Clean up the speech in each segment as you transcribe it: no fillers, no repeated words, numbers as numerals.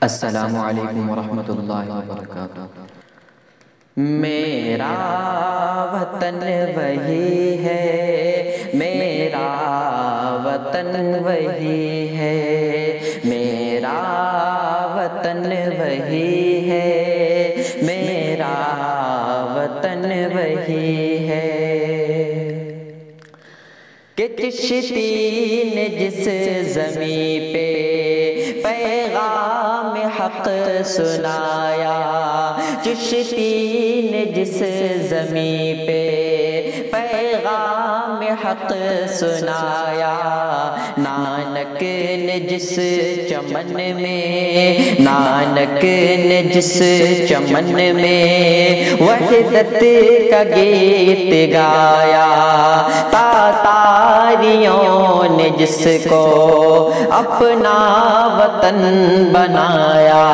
السلام علیکم ورحمۃ اللہ وبرکاتہ۔ میرا وطن وہی ہے، میرا وطن وہی ہے، میرا وطن وہی ہے، میرا وطن وہی ہے کہ کشتی نے جس زمین پہ پیغام حق سنایا، کشتی نے جس زمین پہ پیغام حق سنایا، نانک نے جس چمن میں، نانک نے جس چمن میں وحدت کا گیت گایا، تاتاریوں نے جس کو اپنا وطن بنایا،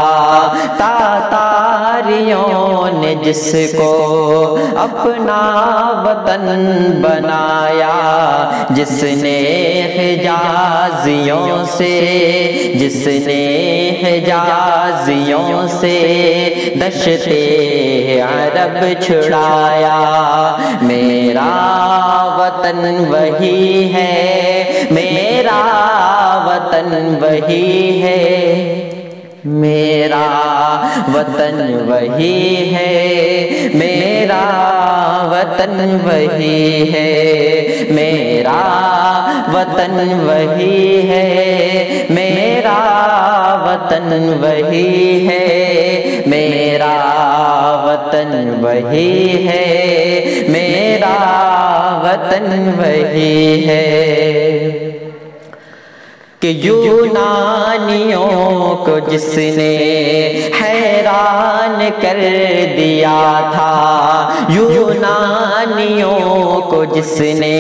تاتاریوں نے جس کو اپنا وطن بنایا، جس نے حجازیوں سے، جس نے حجازیوں سے دشت عرب چھڑایا، میرا وطن وہی ہے، میرا وطن وہی ہے، میرا وطن وہی ہے، میرا وطن وہی ہے، میرا وطن وہی ہے، میرا وطن وہی ہے، میرا وطن وہی ہے، میرا وطن وہی ہے کہ یونانیوں کو جس نے حیران کر دیا تھا، یونانیوں کو جس نے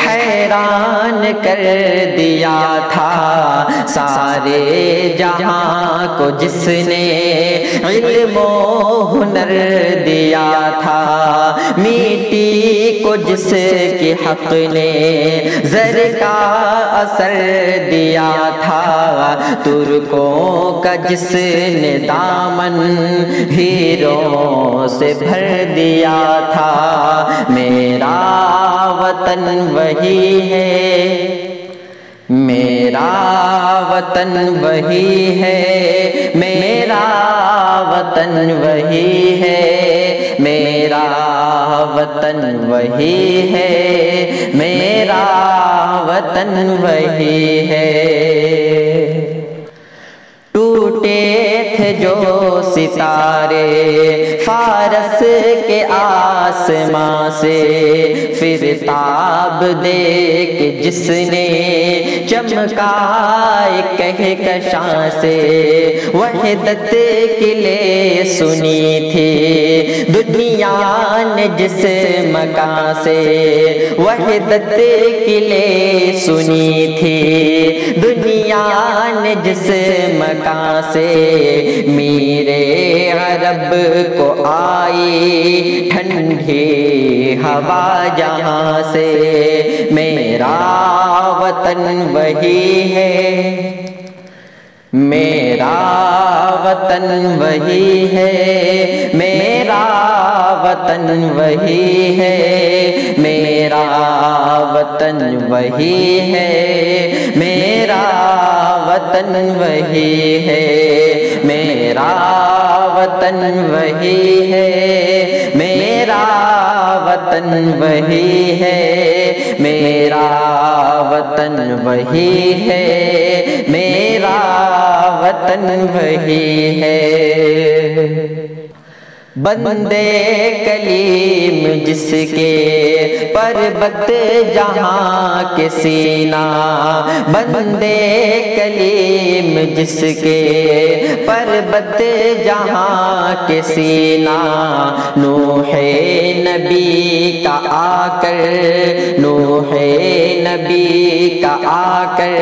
حیران کر دیا تھا، سارے جہاں کو جس نے علم و ہنر دیا تھا، میٹی کو جس کے حق نے زر کا اثر دیا تھا، ترکوں کا جس نے دامن ہیروں سے بھر دیا تھا، میرا وطن وہی ہے، میرا وطن وہی ہے، میرا وطن وہی ہے، میرا وطن وہی ہے، میرا وطن وہی ہے۔ ٹوٹے تھے جو ستارے فارس کے آسماں سے، پھر تاب دے کے جس نے چمکا کہکشاں سے، وحدت کی لے سنی تھی دنیا نے جس مکان سے، وحدت کی لے سنی تھی دنیا نے جس مکان سے، میرے عرب کو آئی ٹھنڈی ہوا جہاں سے، میرا وطن وہی ہے، میرا وطن وہی ہے، میرا وطن وہی ہے، میرا وطن وہی ہے، میرا وطن وہی ہے، میرا وطن وہی ہے، میرا وطن وہی ہے، میرا وطن وہی ہے، میرا وطن وہی ہے۔ بندے کلیم جس کے پربت جہاں کے سینہ، بندے کلیم جس کے پربت جہاں کے سینہ، نوح نبی کا آ کر، نوح نبی کا آ کر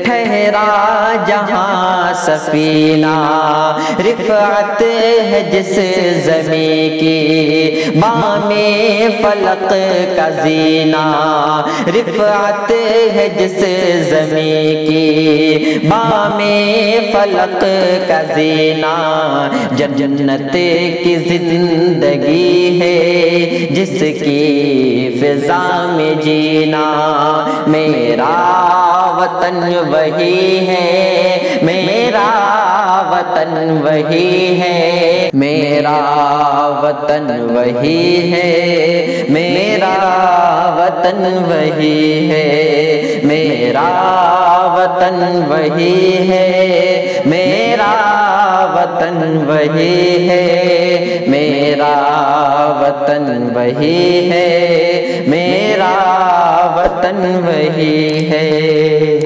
ٹھہرا جہاں سفینہ، رفعت ہے جس زمین کی بام فلق کا زینہ، رفعت ہے جس زمین کی بام فلق کا زینہ، جنت کی زندگی ہے جس کی فضا میں جینا، میرا وطن وہی ہے، میرا وطن وہی ہے، میرا وطن وہی ہے، میرا وطن وہی ہے، میرا وطن وہی ہے، میرا وطن وہی ہے، میرا وطن وہی ہے، میرا وطن وہی ہے۔